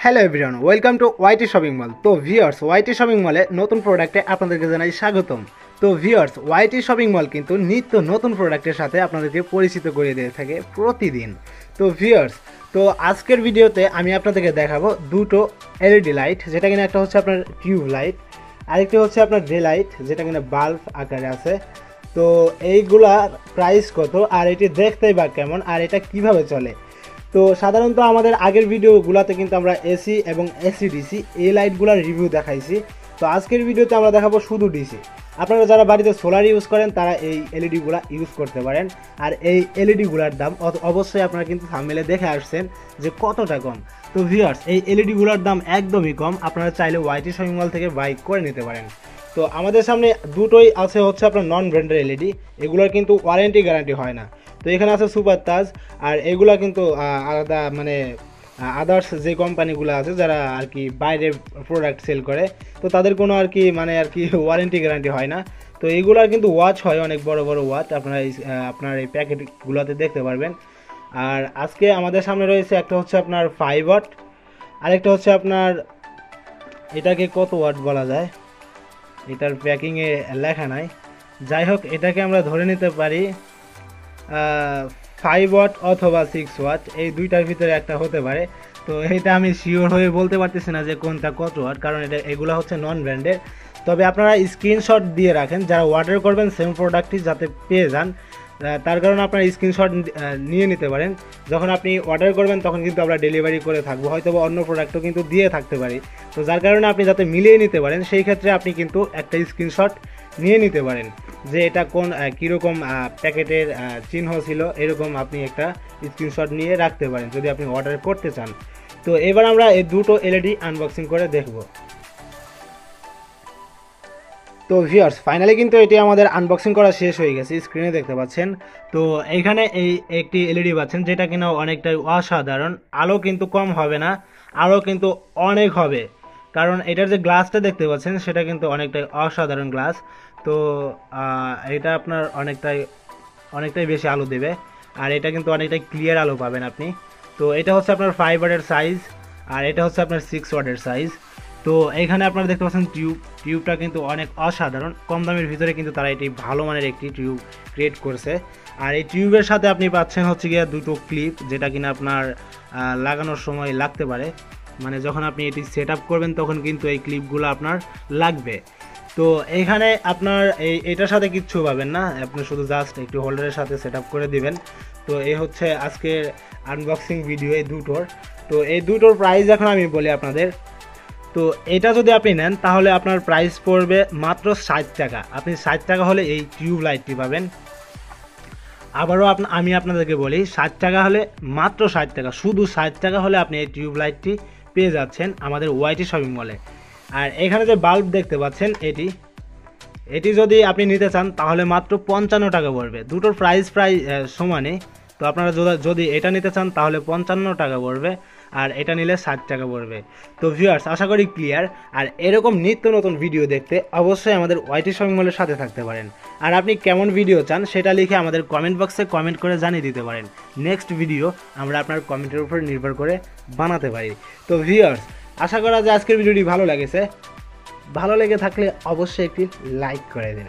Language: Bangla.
Hello everyone, welcome to YT shopping mall. তো ভিউয়ার্স, ওয়াইটি শপিং মলে নতুন প্রোডাক্টে আপনাদেরকে জানাই স্বাগতম। তো ভিউয়ার্স, ওয়াইটি শপিং মল কিন্তু নিত্য নতুন প্রোডাক্টের সাথে আপনাদেরকে পরিচিত করে দিয়ে থাকে প্রতিদিন। তো ভিউয়ার্স, তো আজকের ভিডিওতে আমি আপনাদেরকে দেখাবো দুটো এলইডি লাইট, যেটা কিনা একটা হচ্ছে আপনার টিউব লাইট, আরেকটি হচ্ছে আপনার ডে লাইট, যেটা কিনা বাল্ব আকারে আছে। তো এইগুলার প্রাইস কত, আর এটি দেখতেই বা কেমন, আর এটা কিভাবে চলে। তো সাধারণত আমাদের আগের ভিডিওগুলোতে কিন্তু আমরা এসি এবং এসি ডিসি এই লাইটগুলোর রিভিউ দেখাইছি। তো আজকের ভিডিওতে আমরা দেখাবো শুধু ডিসি। আপনারা যারা বাড়িতে সোলার ইউজ করেন তারা এই এলইডিগুলো ইউজ করতে পারেন। আর এই এলইডিগুলোর দাম অবশ্যই আপনারা কিন্তু থাম্বনেলে দেখে আসছেন যে কতটা কম। তো ভিউয়ার্স, এই এলইডিগুলোর দাম একদমই কম, আপনারা চাইলে ওয়াইটি শপিং মল থেকে বাই করে নিতে পারেন। তো আমাদের সামনে দুটোই আছে হচ্ছে আপনার নন ব্র্যান্ডের এলইডি, এগুলোর কিন্তু ওয়ারেন্টি গ্যারান্টি হয় না। তো এখানে আছে সুপার তাজ, আর এগুলা কিন্তু আলাদা মানে আদার্স যে কোম্পানিগুলো আছে যারা আর কি বাইরে প্রোডাক্ট সেল করে, তো তাদের কোনো আর কি মানে আর কি ওয়ারেন্টি গ্যারান্টি হয় না। তো এইগুলার কিন্তু ওয়াচ হয়, অনেক বড় বড় ওয়াচ, আপনারা আপনার এই প্যাকেটগুলোতে দেখতে পারবেন। আর আজকে আমাদের সামনে রয়েছে একটা হচ্ছে আপনার 5 ওয়াট, আরেকটা হচ্ছে আপনার এটাকে কত ওয়াট বলা যায়, এটার প্যাকিংয়ে লেখা নাই। যাই হোক, এটাকে আমরা ধরে নিতে পারি 5 ওয়াট অথবা 6 ওয়াট, এই দুইটার ভিতরে একটা হতে পারে। তো এটা আমি শিওর হয়ে বলতে পারতেছি না যে কোনটা কত ওয়াট, কারণ এগুলো হচ্ছে নন ব্র্যান্ডের। তবে আপনারা স্ক্রিনশট দিয়ে রাখেন, যারা অর্ডার করবেন সেম প্রোডাক্টটি যাতে পেয়ে যান, তার কারণে আপনারা স্ক্রিনশট নিয়ে নিতে পারেন। যখন আপনি অর্ডার করবেন তখন কিন্তু আমরা ডেলিভারি করে থাকবো, হয়তো বা অন্য প্রোডাক্টও কিন্তু দিয়ে থাকতে পারি। তো যার কারণে আপনি যাতে মিলিয়ে নিতে পারেন, সেই ক্ষেত্রে আপনি কিন্তু একটা স্ক্রিনশট নিয়ে নিতে পারেন যে এটা কোন কীরকম প্যাকেটের চিহ্ন ছিল, এরকম আপনি একটা স্ক্রিনশট নিয়ে রাখতে পারেন যদি আপনি অর্ডার করতে চান। তো এবার আমরা এই দুটো এলইডি আনবক্সিং করে দেখব। তো ভিউয়ার্স, ফাইনালি কিন্তু এটি আমাদের আনবক্সিং করা শেষ হয়ে গেছে, স্ক্রিনে দেখতে পাচ্ছেন। তো এইখানে এই একটি এলইডি পাচ্ছেন, যেটা কিনা অনেকটাই অসাধারণ। আলো কিন্তু কম হবে না, আলো কিন্তু অনেক হবে, কারণ এটার যে গ্লাসটা দেখতে পাচ্ছেন সেটা কিন্তু অনেকটাই অসাধারণ গ্লাস। তো এটা আপনার অনেকটাই বেশি আলো দেবে, আর এটা কিন্তু অনেকটাই ক্লিয়ার আলো পাবেন আপনি। তো এটা হচ্ছে আপনার 5 ওয়াটের সাইজ, আর এটা হচ্ছে আপনার 6 ওয়াটের সাইজ। তো এখানে আপনারা দেখতে পাচ্ছেন টিউবটা কিন্তু অনেক অসাধারণ, কম দামের ভিতরে কিন্তু তারা এটি ভালো মানের একটি টিউব ক্রিয়েট করছে। আর এই টিউবের সাথে আপনি পাচ্ছেন হচ্ছে গিয়ে দুটো ক্লিপ, যেটা কিনা আপনার লাগানোর সময় লাগতে পারে, মানে যখন আপনি এটি সেট আপ করবেন তখন কিন্তু এই ক্লিপগুলো আপনার লাগবে। তো এইখানে আপনার এটার সাথে কিচ্ছু পাবেন না, আপনি শুধু জাস্ট একটু হোল্ডারের সাথে সেট আপ করে দিবেন। তো এই হচ্ছে আজকের আনবক্সিং ভিডিও এই দুটোর। তো এই দুটোর প্রাইস এখন আমি বলি আপনাদের। তো এটা যদি আপনি নেন তাহলে আপনার প্রাইস পড়বে মাত্র 60 টাকা। আপনি 60 টাকা হলে এই টিউব লাইটটি পাবেন। আবারও আমি আপনাদেরকে বলি, 60 টাকা হলে, মাত্র 60 টাকা, শুধু 60 টাকা হলে আপনি এই টিউব লাইটটি পেয়ে যাচ্ছেন আমাদের ওয়াইটি শপিং মলে। আর এখানে যে বাল্ব দেখতে পাচ্ছেন এটি যদি আপনি নিতে চান তাহলে মাত্র 55 টাকা পড়বে। দুটোর প্রাইস প্রায় সমানে। তো আপনারা যদি এটা নিতে চান তাহলে 55 টাকা পড়বে, আর এটা নিলে 60 টাকা পড়বে। তো ভিউয়ার্স, আশা করি ক্লিয়ার। আর এরকম নিত্য নতুন ভিডিও দেখতে অবশ্যই আমাদের ওয়াইটি শপিং মলের সাথে থাকতে পারেন। আর আপনি কেমন ভিডিও চান সেটা লিখে আমাদের কমেন্ট বক্সে কমেন্ট করে জানিয়ে দিতে পারেন। নেক্সট ভিডিও আমরা আপনার কমেন্টের উপর নির্ভর করে বানাতে পারি। তো ভিউয়ার্স, আশা করা যায় আজকের ভিডিওটি ভালো লেগেছে। ভালো লেগে থাকলে অবশ্যই একটি লাইক করে দিন।